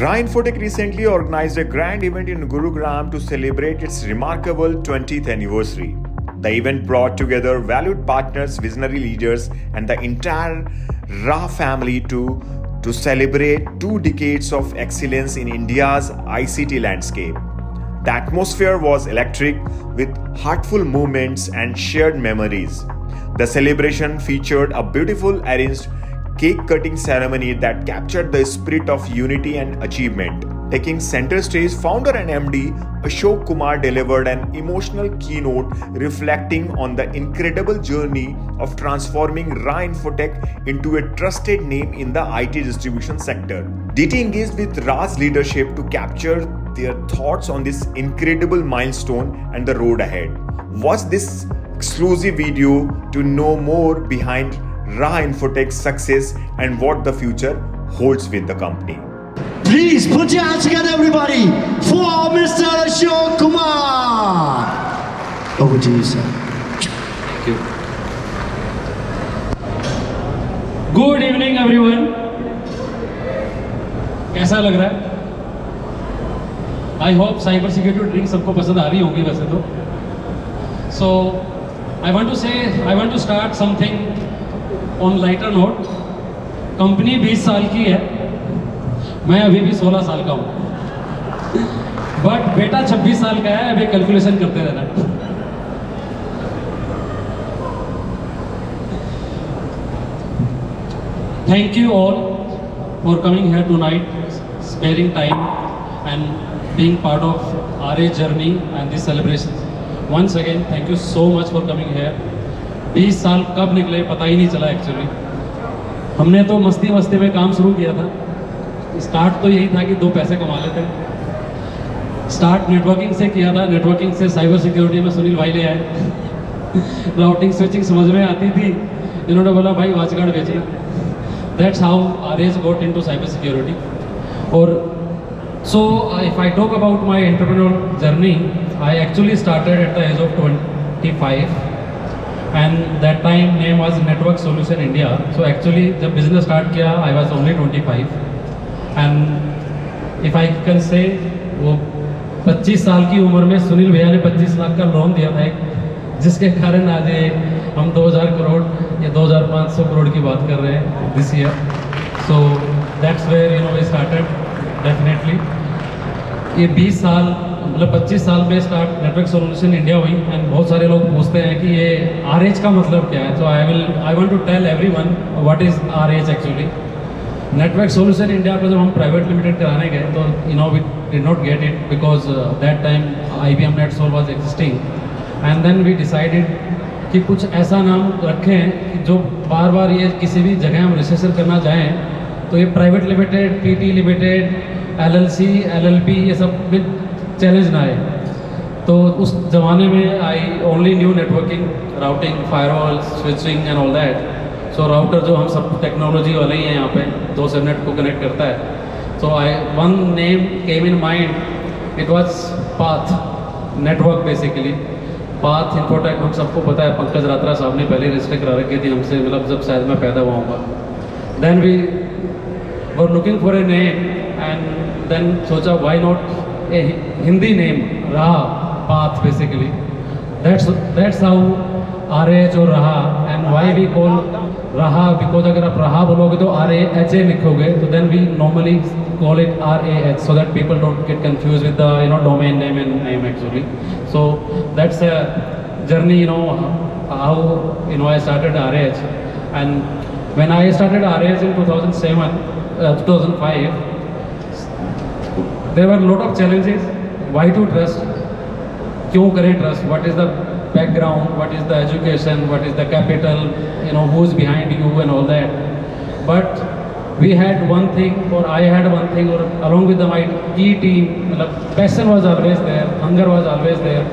Ra Infotech recently organized a grand event in Gurugram to celebrate its remarkable 20th anniversary. The event brought together valued partners, visionary leaders, and the entire Ra family to celebrate 2 decades of excellence in India's ICT landscape. The atmosphere was electric with heartful moments and shared memories. The celebration featured a beautiful arranged cake cutting ceremony that captured the spirit of unity and achievement. Taking center stage, founder and MD Ashok Kumar delivered an emotional keynote reflecting on the incredible journey of transforming Ra Infotech into a trusted name in the IT distribution sector. DT engaged with Ra's leadership to capture their thoughts on this incredible milestone and the road ahead. Watch this exclusive video to know more behind Ra Infotech's success and what the future holds with the company. Please put your hands together, everybody, for Mr. Ashok Kumar. Over to you, sir. Thank you. Good evening, everyone. कैसा लग रहा है? I hope cyber security drink सबको पसंद आ रही होगी वैसे तो. So I want to start something on lighter note. Company 20 साल की है, मैं अभी भी 16 साल का हूँ, बट बेटा 26 साल का है. अभी कैलकुलेशन करते रहना. Thank you all for coming here tonight, sparing time and being part of RA journey and this celebration. Once again, thank you so much for coming here. 20 साल कब निकले पता ही नहीं चला एक्चुअली. हमने तो मस्ती मस्ती में काम शुरू किया था. स्टार्ट तो यही था कि 2 पैसे कमा लेते. स्टार्ट नेटवर्किंग से किया था. नेटवर्किंग से साइबर सिक्योरिटी में सुनील भाई ले आए. राउटिंग स्विचिंग समझ में आती थी, इन्होंने बोला भाई वॉचगार्ड बेचना. That's how RS got into cyber security. और so if I talk about my entrepreneurial journey, I actually started at the age of 25, and that time name was Network Solution India. So actually जब business start किया I was only 25, and if I can say वो 25 साल की उम्र में सुनील भैया ने 25 लाख का लोन दिया था, जिसके कारण आज हम 2000 करोड़ या 2500 करोड़ की बात कर रहे हैं this year. So that's where we started. Definitely ये 20 साल मतलब 25 साल में स्टार्ट नेटवर्क सोल्यूशन इंडिया हुई. एंड बहुत सारे लोग पूछते हैं कि ये आरएच का मतलब क्या है. So I want to tell everyone what is RH actually. Network solution India को जब हम प्राइवेट लिमिटेड कराने गए तो we did not get it because that time IBM NetSol was existing. And then we decided कि कुछ ऐसा नाम रखें कि जो बार बार ये किसी भी जगह हम रजिस्ट्रेशन करना चाहें तो ये private limited, PT limited, LLC, LLP ये सब में चैलेंज ना आए. तो उस ज़माने में I only new networking, routing, firewall, switching and all that. So router जो हम सब टेक्नोलॉजी वाले ही हैं यहाँ पे, 2 सबनेट को कनेक्ट करता है. So one name came in mind, it was path network basically. Path infotech हम सबको पता है, पंकज रात्रा साहब ने पहले रजिस्टर करा रखी थी हमसे, मतलब जब शायद मैं पैदा हुआ हूँ. Then we were looking for a name and then सोचा why not a Hindi name, Raha, path basically. That's how RH और Raha. And why we call Raha because अगर आप रहा बोलोगे तो RAHA लिखोगे, तो then we normally call it RAH so that people don't get confused with the domain name and name actually. So that's a journey, how I started RH. And when I started RH in 2005, there were a lot of challenges. Why to trust? क्यों करें trust? What is the background? What is the education? What is the capital? Who's behind you and all that. But we had one thing, or I had one thing, or along with my key team, passion was always there, hunger was always there,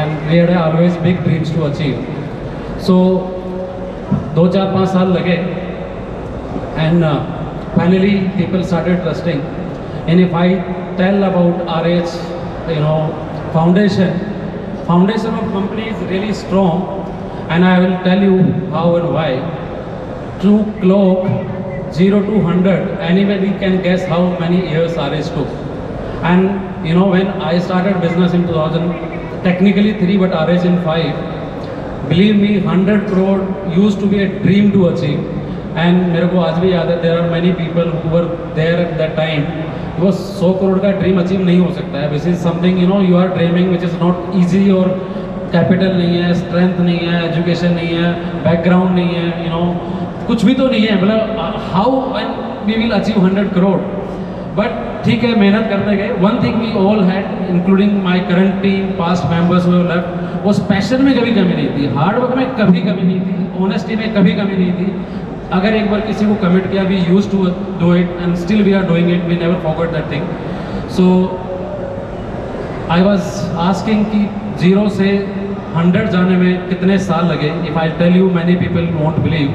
and we had always big dreams to achieve. So 2-4-5 साल लगे, and finally people started trusting. And if I tell about RH, foundation of company is really strong, and I will tell you how and why. True Cloak 0 to 100, anybody can guess how many years RH took. And you know, when I started business in 2000, technically 3 but RH in 5. Believe me, 100 crore used to be a dream to achieve. And मेरे को आज भी याद है, there are many people who were there at that time. वो 100 करोड़ का dream achieve नहीं हो सकता है. This is something, you know, you are dreaming which is not easy, और कैपिटल नहीं है, स्ट्रेंथ नहीं है, एजुकेशन नहीं है, बैकग्राउंड नहीं है, you know, कुछ भी तो नहीं है. मतलब how and we will achieve 100 crore. But ठीक है, मेहनत करते गए. One thing we all had, including my current team, past members who have left, वो पैशन में कभी कमी नहीं थी, हार्ड वर्क में कभी कमी नहीं थी, ऑनेस्टी में कभी कमी नहीं थी. अगर एक बार किसी को कमिट किया, we used to do it and still we are doing it, we never forgot that thing. So I was asking कि 0 से 100 जाने में कितने साल लगे. If I tell you, many people won't believe.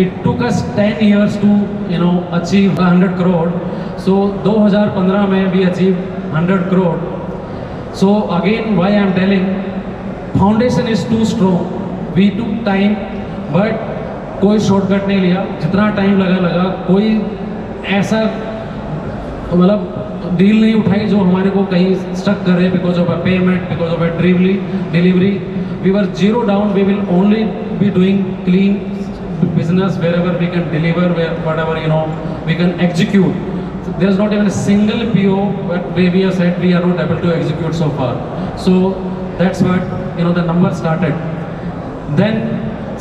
It took us 10 years to, you know, achieve 100 crore. So 2015 में we achieve 100 crore. So again why I am telling, foundation is too strong. We took time, but कोई shortcut नहीं लिया. जितना time लगा, कोई ऐसा मतलब deal नहीं उठाई जो हमारे को कहीं स्टक करे because of a payment, because of a delivery. We were zero down. We will only be doing clean business wherever we can deliver, whatever, you know, we can execute. There is not even a single PO but where we have said we are not able to execute so far. So that's what, you know, the number started. Then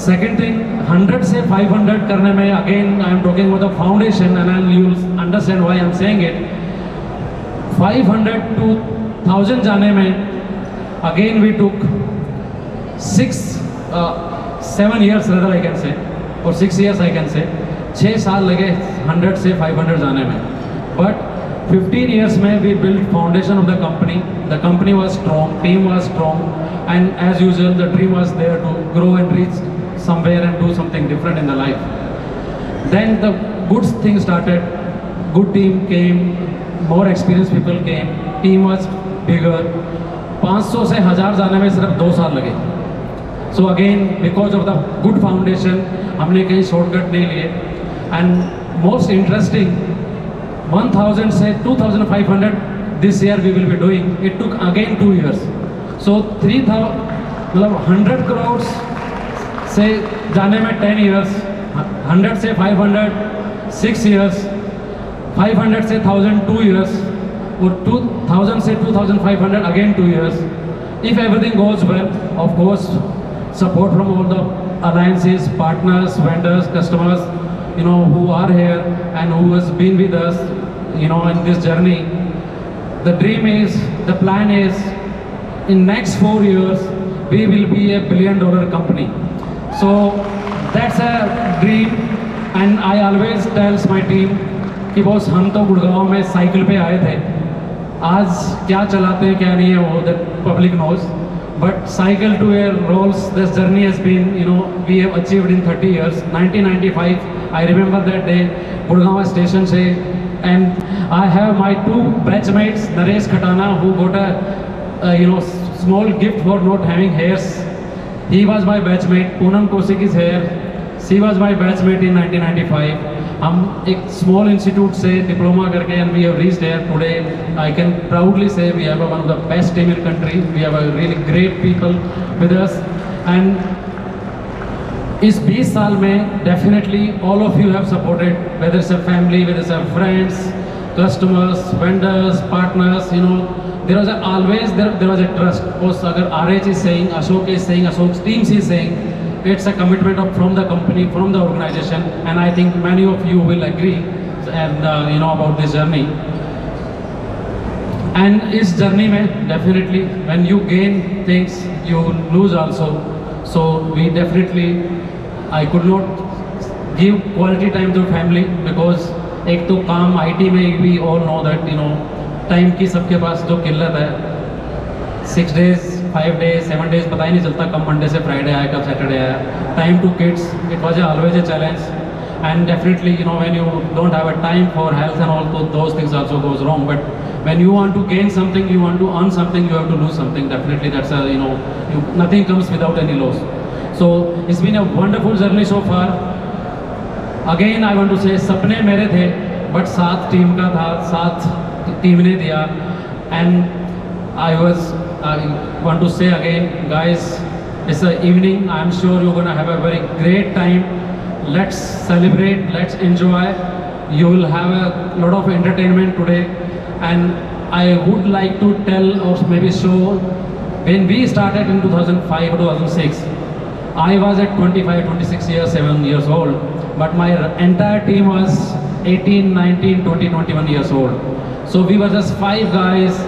second thing, 100 से 500 करने में, again I am talking about the foundation, and you will understand why I am saying it. 500 to 1000 जाने में again we took 7 years rather I can say, or 6 years I can say. 6 साल लगे 100 से 500 जाने में. But 15 years में we built foundation of the company. The company was strong, team was strong, and as usual the dream was there to grow and reach somewhere and do something different in the life. Then the good things started. Good team came, more experienced people came, team was bigger. 500 से 1000 जाने में सिर्फ 2 साल लगे. So again, because of the good foundation, हमने कहीं shortcut नहीं लिए. And most interesting, 1000 से 2500 this year we will be doing. It took again 2 years. So 3000, मतलब 100 crores से जाने में 10 years, 100 से 500 6 years, 500 से 1000 2 years, और 2000 से 2500 again 2 years. If everything goes well, of course, support from all the alliances, partners, vendors, customers, you know, who are here and who has been with us, you know, in this journey. The dream is, the plan is, in next 4 years we will be a $1 billion company. So that's a dream, and I always tells my team कि boss, हम तो गुड़गांव में cycle पे आए थे, आज क्या चलाते हैं क्या नहीं है वो that public knows. But cycle to a Rolls, this journey has been, you know, we have achieved in 30 years. 1995, I remember that day, Gurgaon station se, and I have my 2 batchmates, Naresh Khatana, who got a you know, small gift for not having hairs. He was my batchmate. Poonam Kosik's hair, she was my batchmate in 1995. हम एक small institute से diploma करके, and we have reached here today. I can proudly say we have one of the best team in country. We have a really great people with us. And इस 20 साल में definitely all of you have supported, whether it's a family, whether it's a friends, customers, vendors, partners. You know, there was always there was a trust. अगर RH is saying, Ashok is saying, Ashok's team is saying, it's a commitment from the company, from the organization, and I think many of you will agree and you know about this journey. And इस journey में definitely when you gain things, you lose also. So we definitely, I could not give quality time to family because एक तो काम IT में, we all know that, you know, time की सबके पास जो किल्लत है, 6 days, 5 days, 7 days, पता ही नहीं चलता कब मंडे से फ्राइडे आया, कब सैटरडे आया. Time to kids, it was always a challenge. And definitely, you know, when you don't have a time for health and all, those things also goes wrong. But when you want to gain something, you want to earn something, you have to lose something. Definitely, that's a, you know, nothing comes without any loss. So it's been a wonderful journey so far. Again I want to say सपने मेरे थे but साथ team का था, साथ team ने दिया. And I want to say again, guys, it's an evening. I'm sure you're gonna have a very great time. Let's celebrate, let's enjoy. You will have a lot of entertainment today. And I would like to tell or maybe show, when we started in 2005 or 2006, I was at 25, 26 years, 7 years old. But my entire team was 18, 19, 20, 21 years old. So we were just 5 guys.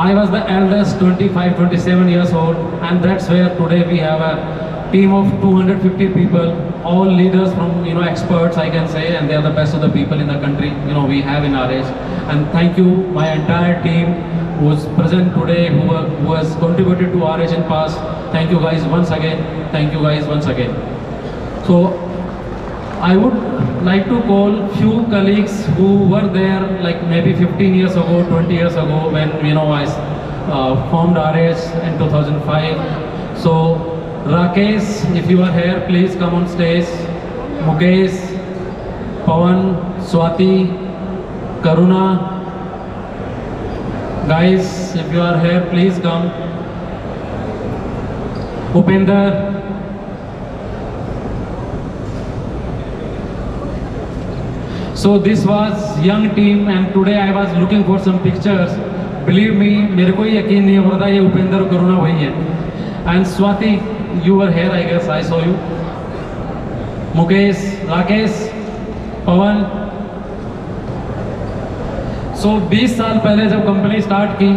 I was the eldest, 25, 27 years old, and that's where today we have a team of 250 people, all leaders from, experts, I can say, and they are the best of the people in the country, we have in RH. And thank you, my entire team who is present today, who has contributed to RH in past. Thank you guys once again. Thank you guys once again. So I would like to call few colleagues who were there like maybe 15 years ago, 20 years ago when I formed RH in 2005. So Rakesh, if you are here, please come on stage. Mukesh, Pawan, Swati, Karuna. Guys, if you are here, please come. Upender. So this was young team and today I was looking for some pictures. Believe me, मेरे को ही यकीन नहीं हो रहा था ये उपेंद्र और करुणा वही है. And Swati, you were here, I guess, I saw you. Mukesh, Rakesh, Pawan. So 20 साल पहले जब कंपनी स्टार्ट की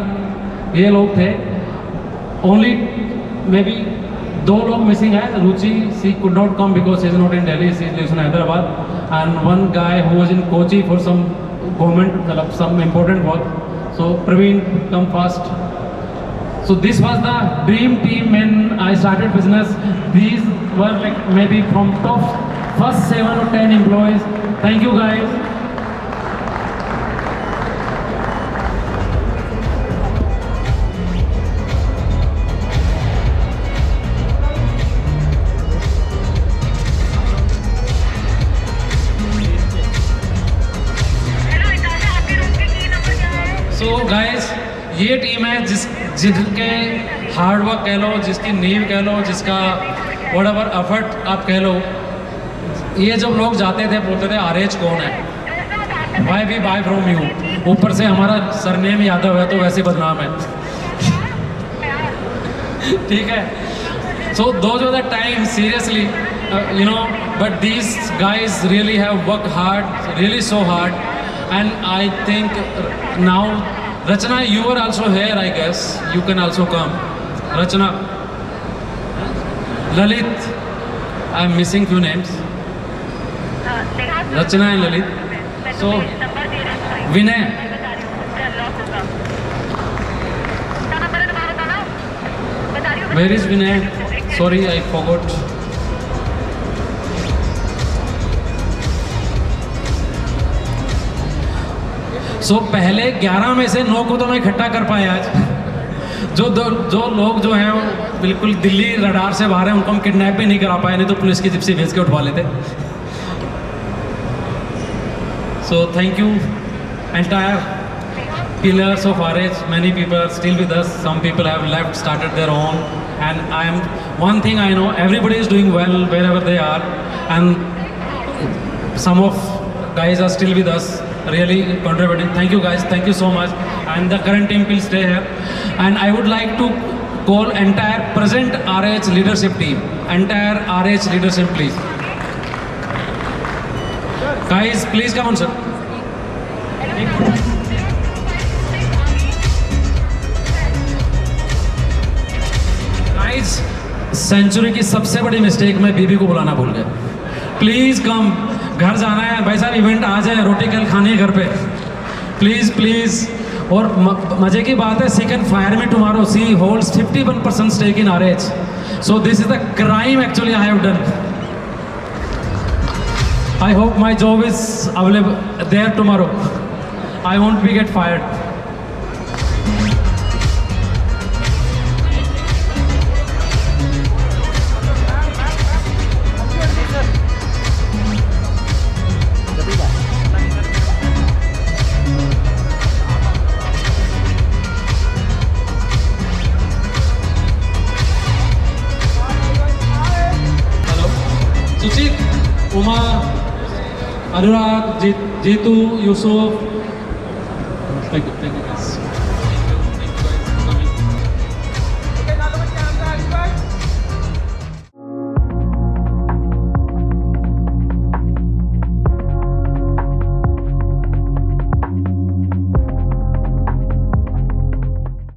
ये लोग थे. Only maybe 2 लोग मिसिंग है. रुचि, she could not come because she is not in Delhi, she lives in Hyderabad. And one guy who was in Kochi for some government, some important work. So Praveen, come fast. So this was the dream team when I started business. These were like maybe from top first 7 or 10 employees. Thank you guys. So guys, ये team है जिनके hard work कह लो, जिसकी नींव कह लो, जिसका whatever effort आप कह लो. ये जब लोग जाते थे बोलते थे RH कौन है, why we buy from you. ऊपर से हमारा सरनेम यादव है तो वैसे बदनाम है. ठीक है. So those were the times, seriously, but these guys really have worked hard, really so hard. And I think now, Rachana, you are also here, I guess. You can also come. Rachana. Lalit. I am missing few names. Rachana and Lalit. So, Vinay. Where is Vinay? Sorry, I forgot. So पहले 11 में से 9 को तो मैं इकट्ठा कर पाया आज. जो लोग जो हैं वो बिल्कुल दिल्ली रडार से बाहर हैं, उनको हम किडनैप भी नहीं करा पाए, नहीं तो पुलिस की जिप्सी भेज के उठवा लेते. So thank you entire pillars of RH. Many people are still with us. Some people have left, started their own. And one thing I know, everybody is doing well wherever they are. And some of guys are still with us, really contributing. Thank you guys, thank you so much. And the current team will stay here. And I would like to call entire present RH leadership team. Entire RH leadership, please. Guys, please come on, sir. Guys, century की सबसे बड़ी mistake मैं बीबी को बुलाना भूल गया. Please come, घर जाना है भाई साहब, इवेंट आ जाए, रोटी कल खानी है घर पे. Please please. और मजे की बात है, she can fire me tomorrow. She holds 51% stake in RH. So this is the crime actually I have done. I hope my job is available there tomorrow. I won't be get fired. Uma, Anurag, Jeetu, Yusuf, thank you guys.